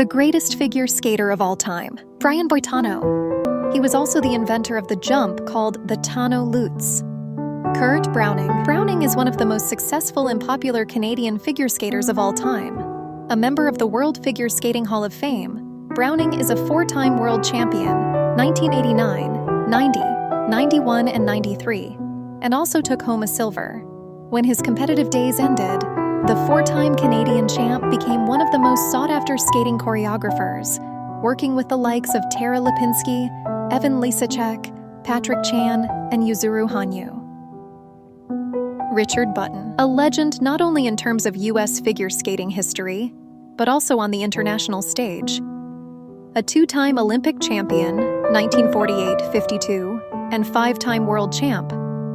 the greatest figure skater of all time, Brian Boitano. He was also the inventor of the jump called the Tonneau Lutz. Kurt Browning. Browning is one of the most successful and popular Canadian figure skaters of all time. A member of the World Figure Skating Hall of Fame, Browning is a four-time world champion, 1989, 90, 91, and 93, and also took home a silver. When his competitive days ended, the four-time Canadian champ became one of the most sought-after skating choreographers, working with the likes of Tara Lipinski, Evan Lisacek, Patrick Chan, and Yuzuru Hanyu. Richard Button, a legend not only in terms of U.S. figure skating history, but also on the international stage. A two-time Olympic champion, 1948-52, and five-time world champ,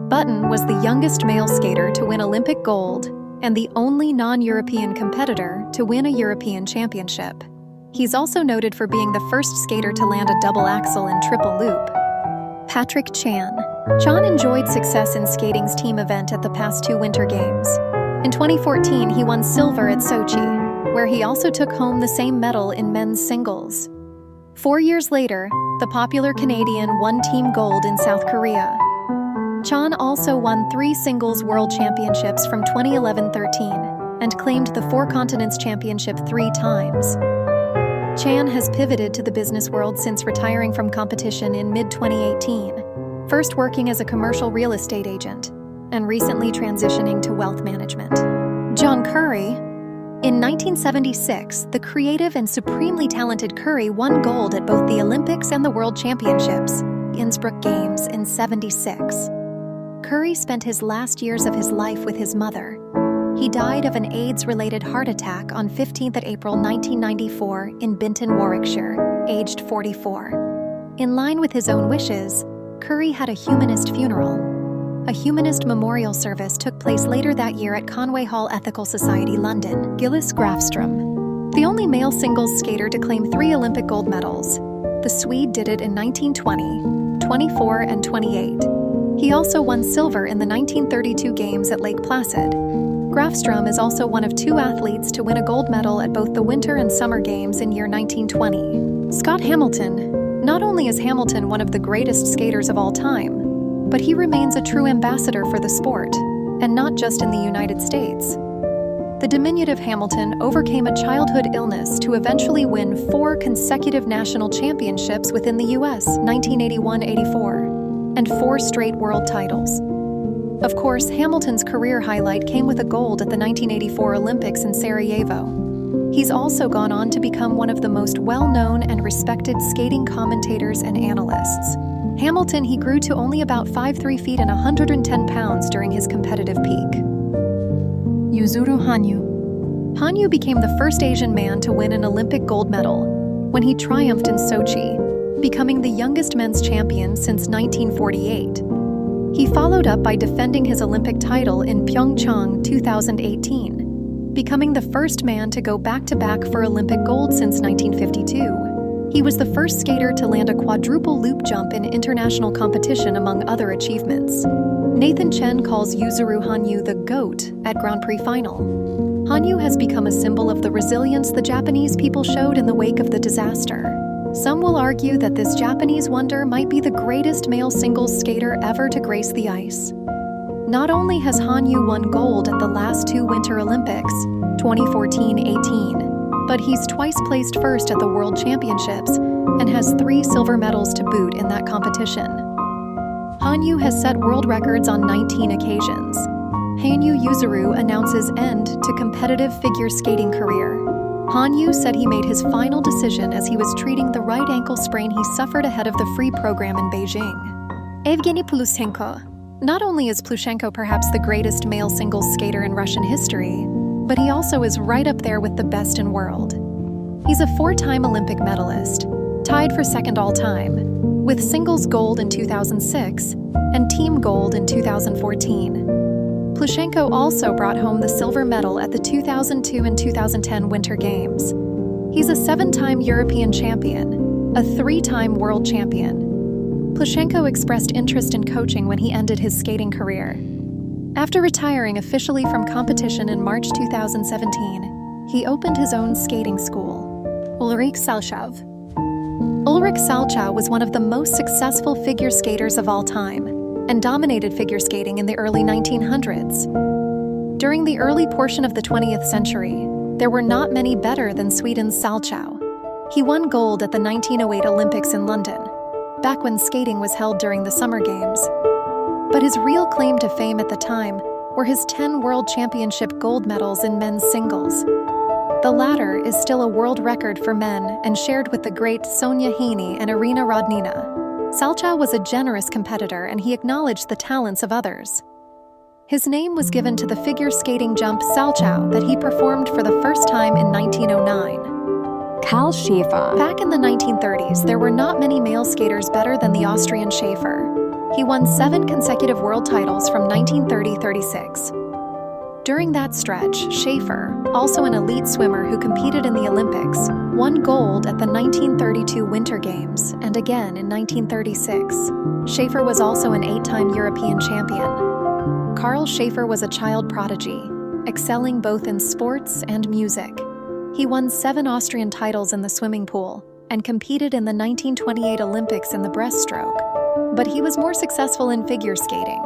Button was the youngest male skater to win Olympic gold and the only non-European competitor to win a European championship. He's also noted for being the first skater to land a double axel and triple loop. Patrick Chan. Chan enjoyed success in skating's team event at the past two Winter Games. In 2014, he won silver at Sochi, where he also took home the same medal in men's singles. 4 years later, the popular Canadian won team gold in South Korea. Chan also won 3 singles world championships from 2011-13 and claimed the Four Continents Championship 3 times. Chan has pivoted to the business world since retiring from competition in mid-2018, first working as a commercial real estate agent, and recently transitioning to wealth management. John Curry. In 1976, the creative and supremely talented Curry won gold at both the Olympics and the World Championships, Innsbruck Games in '76. Curry spent his last years of his life with his mother. He died of an AIDS-related heart attack on 15th April 1994 in Binton, Warwickshire, aged 44. In line with his own wishes, Curry had a humanist funeral. A humanist memorial service took place later that year at Conway Hall Ethical Society, London. Gillis Grafström, the only male singles skater to claim 3 Olympic gold medals. The Swede did it in 1920, 24, and 28. He also won silver in the 1932 Games at Lake Placid. Grafström is also one of 2 athletes to win a gold medal at both the Winter and Summer Games in year 1920. Scott Hamilton. Not only is Hamilton one of the greatest skaters of all time, but he remains a true ambassador for the sport, and not just in the United States. The diminutive Hamilton overcame a childhood illness to eventually win 4 consecutive national championships within the U.S., 1981-84, and 4 straight world titles. Of course, Hamilton's career highlight came with a gold at the 1984 Olympics in Sarajevo. He's also gone on to become one of the most well-known and respected skating commentators and analysts. Hamilton, he grew to only about 5'3" feet and 110 pounds during his competitive peak. Yuzuru Hanyu. Hanyu became the first Asian man to win an Olympic gold medal when he triumphed in Sochi, becoming the youngest men's champion since 1948. He followed up by defending his Olympic title in Pyeongchang 2018, becoming the first man to go back-to-back for Olympic gold since 1952. He was the first skater to land a quadruple loop jump in international competition, among other achievements. Nathan Chen calls Yuzuru Hanyu the GOAT at Grand Prix final. Hanyu has become a symbol of the resilience the Japanese people showed in the wake of the disaster. Some will argue that this Japanese wonder might be the greatest male singles skater ever to grace the ice. Not only has Hanyu won gold at the last 2 Winter Olympics, 2014-18, but he's twice placed first at the World Championships and has 3 silver medals to boot in that competition. Hanyu has set world records on 19 occasions. Hanyu Yuzuru announces end to competitive figure skating career. Hanyu said he made his final decision as he was treating the right ankle sprain he suffered ahead of the free program in Beijing. Evgeny Plushenko. Not only is Plushenko perhaps the greatest male singles skater in Russian history, but he also is right up there with the best in world. He's a 4-time Olympic medalist, tied for second all-time, with singles gold in 2006 and team gold in 2014. Plushenko also brought home the silver medal at the 2002 and 2010 Winter Games. He's a 7-time European champion, a 3-time world champion. Plushenko expressed interest in coaching when he ended his skating career. After retiring officially from competition in March 2017, he opened his own skating school. Ulrich Salchow. Ulrich Salchow was one of the most successful figure skaters of all time and dominated figure skating in the early 1900s. During the early portion of the 20th century, there were not many better than Sweden's Salchow. He won gold at the 1908 Olympics in London, back when skating was held during the Summer Games. But his real claim to fame at the time were his 10 World Championship gold medals in men's singles. The latter is still a world record for men and shared with the great Sonia Haney and Irina Rodnina. Salchow was a generous competitor and he acknowledged the talents of others. His name was given to the figure skating jump Salchow that he performed for the first time in 1909. Karl Schaefer. Back in the 1930s, there were not many male skaters better than the Austrian Schaefer. He won 7 consecutive world titles from 1930-36. During that stretch, Schaefer, also an elite swimmer who competed in the Olympics, won gold at the 1932 Winter Games and again in 1936. Schaefer was also an 8-time European champion. Karl Schaefer was a child prodigy, excelling both in sports and music. He won 7 Austrian titles in the swimming pool and competed in the 1928 Olympics in the breaststroke, but he was more successful in figure skating.